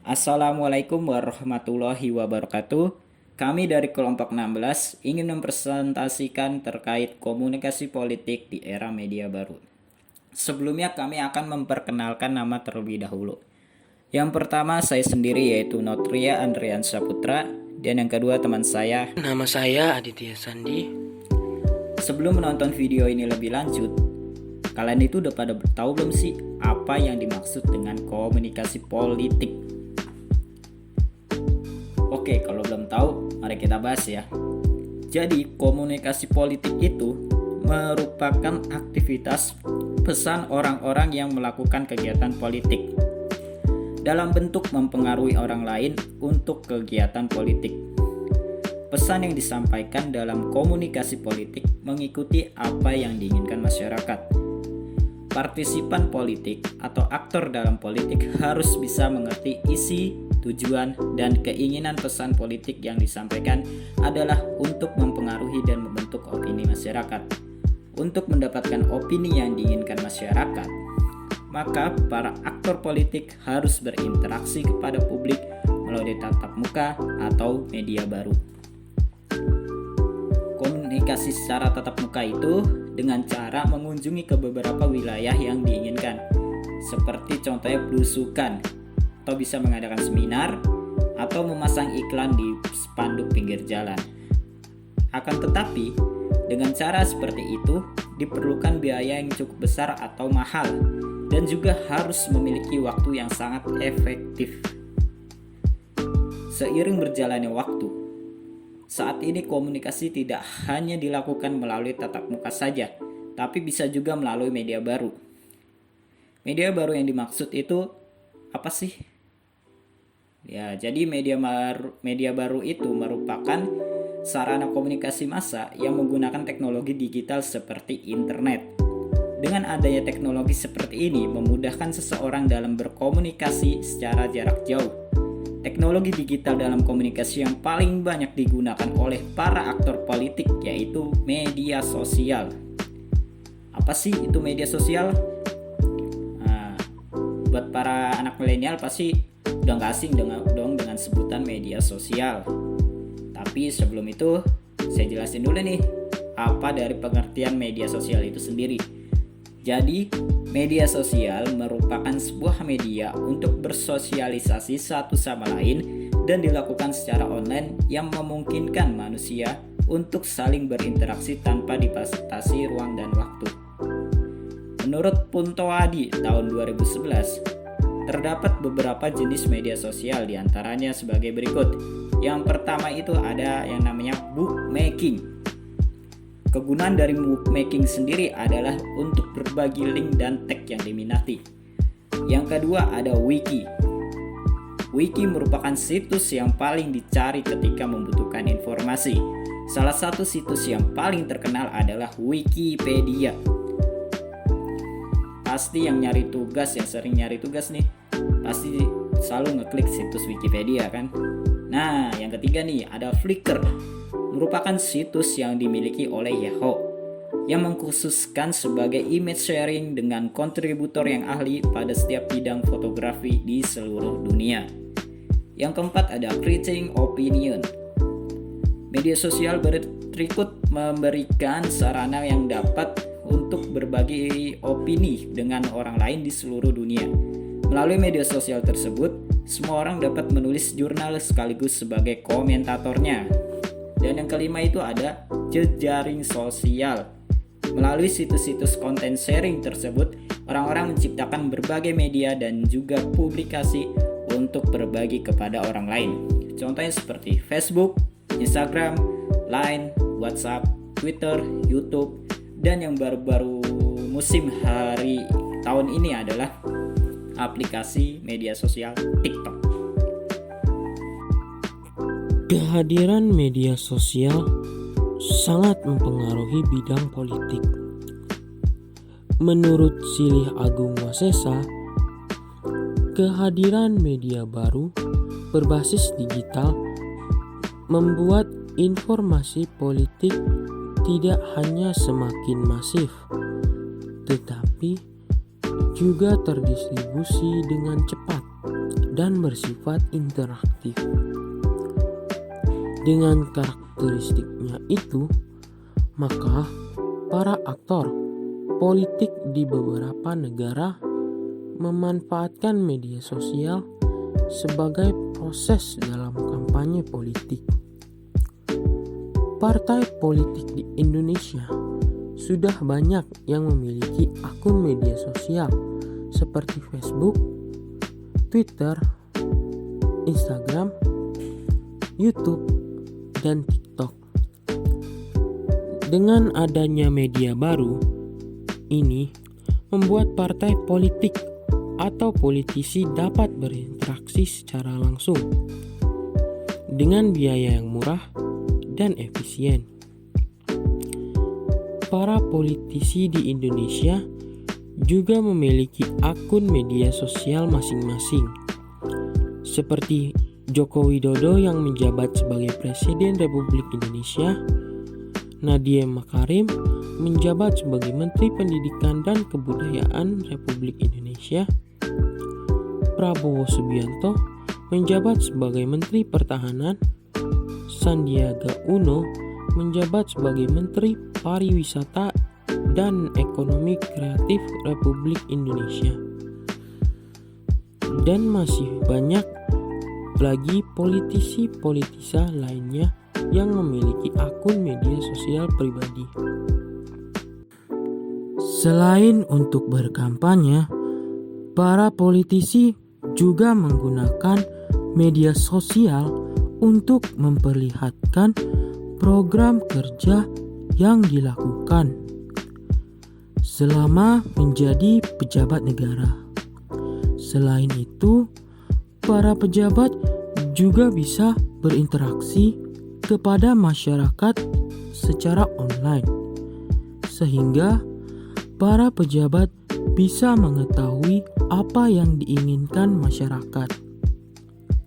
Assalamualaikum warahmatullahi wabarakatuh. Kami dari kelompok 16 ingin mempresentasikan terkait komunikasi politik di era media baru. Sebelumnya kami akan memperkenalkan nama terlebih dahulu. Yang pertama saya sendiri yaitu Notria Andrian Saputra, dan yang kedua teman saya. Nama saya Aditya Sandi. Sebelum menonton video ini lebih lanjut, kalian itu udah pada tahu belum sih apa yang dimaksud dengan komunikasi politik? Oke, kalau belum tahu, mari kita bahas ya. Jadi, komunikasi politik itu merupakan aktivitas pesan orang-orang yang melakukan kegiatan politik dalam bentuk mempengaruhi orang lain untuk kegiatan politik. Pesan yang disampaikan dalam komunikasi politik mengikuti apa yang diinginkan masyarakat. Partisipan politik atau aktor dalam politik harus bisa mengerti isi, tujuan, dan keinginan pesan politik yang disampaikan adalah untuk mempengaruhi dan membentuk opini masyarakat. Untuk mendapatkan opini yang diinginkan masyarakat, maka para aktor politik harus berinteraksi kepada publik melalui tatap muka atau media baru. Komunikasi secara tatap muka itu dengan cara mengunjungi ke beberapa wilayah yang diinginkan, seperti contohnya belusukan, atau bisa mengadakan seminar, atau memasang iklan di spanduk pinggir jalan. Akan tetapi, dengan cara seperti itu diperlukan biaya yang cukup besar atau mahal, dan juga harus memiliki waktu yang sangat efektif. Seiring berjalannya waktu, saat ini komunikasi tidak hanya dilakukan melalui tatap muka saja, tapi bisa juga melalui media baru. Media baru yang dimaksud itu apa sih? Ya, jadi media baru itu merupakan sarana komunikasi massa yang menggunakan teknologi digital seperti internet. Dengan adanya teknologi seperti ini memudahkan seseorang dalam berkomunikasi secara jarak jauh. Teknologi digital dalam komunikasi yang paling banyak digunakan oleh para aktor politik yaitu media sosial. Apa sih itu media sosial? Nah, buat para anak milenial pasti udah gak asing dengan sebutan media sosial. Tapi sebelum itu saya jelasin dulu nih apa dari pengertian media sosial itu sendiri. Jadi, media sosial merupakan sebuah media untuk bersosialisasi satu sama lain dan dilakukan secara online yang memungkinkan manusia untuk saling berinteraksi tanpa dibatasi ruang dan waktu. Menurut Puntoadi tahun 2011, terdapat beberapa jenis media sosial diantaranya sebagai berikut. Yang pertama itu ada yang namanya bookmaking. Kegunaan dari bookmaking sendiri adalah untuk berbagi link dan tag yang diminati. Yang kedua ada wiki. Wiki merupakan situs yang paling dicari ketika membutuhkan informasi. Salah satu situs yang paling terkenal adalah Wikipedia. Pasti yang sering nyari tugas nih, pasti selalu ngeklik situs Wikipedia kan. Nah, yang ketiga nih ada Flickr. Merupakan situs yang dimiliki oleh Yahoo yang mengkhususkan sebagai image sharing dengan kontributor yang ahli pada setiap bidang fotografi di seluruh dunia. Yang keempat ada Creating Opinion. Media sosial berikut memberikan sarana yang dapat untuk berbagi opini dengan orang lain di seluruh dunia. Melalui media sosial tersebut, semua orang dapat menulis jurnal sekaligus sebagai komentatornya. Dan yang kelima itu ada jejaring sosial. Melalui situs-situs konten sharing tersebut, orang-orang menciptakan berbagai media dan juga publikasi untuk berbagi kepada orang lain. Contohnya seperti Facebook, Instagram, Line, WhatsApp, Twitter, YouTube, dan yang baru-baru musim tahun ini adalah aplikasi media sosial TikTok. Kehadiran media sosial sangat mempengaruhi bidang politik. Menurut Silih Agung Wasesa, kehadiran media baru berbasis digital membuat informasi politik tidak hanya semakin masif, tetapi juga terdistribusi dengan cepat. dan bersifat interaktif. Dengan karakteristiknya itu, maka para aktor politik di beberapa negara memanfaatkan media sosial sebagai proses dalam kampanye politik. Partai politik di Indonesia sudah banyak yang memiliki akun media sosial seperti Facebook, Twitter, Instagram, YouTube, dan TikTok. Dengan adanya media baru ini membuat partai politik atau politisi dapat berinteraksi secara langsung dengan biaya yang murah dan efisien. Para politisi di Indonesia juga memiliki akun media sosial masing-masing, seperti Joko Widodo yang menjabat sebagai Presiden Republik Indonesia, Nadiem Makarim menjabat sebagai Menteri Pendidikan dan Kebudayaan Republik Indonesia, Prabowo Subianto menjabat sebagai Menteri Pertahanan, Sandiaga Uno menjabat sebagai Menteri Pariwisata dan Ekonomi Kreatif Republik Indonesia. Dan masih banyak lagi politisi-politisi lainnya yang memiliki akun media sosial pribadi. Selain untuk berkampanye, para politisi juga menggunakan media sosial untuk memperlihatkan program kerja yang dilakukan selama menjadi pejabat negara. Selain itu, para pejabat juga bisa berinteraksi kepada masyarakat secara online, sehingga para pejabat bisa mengetahui apa yang diinginkan masyarakat.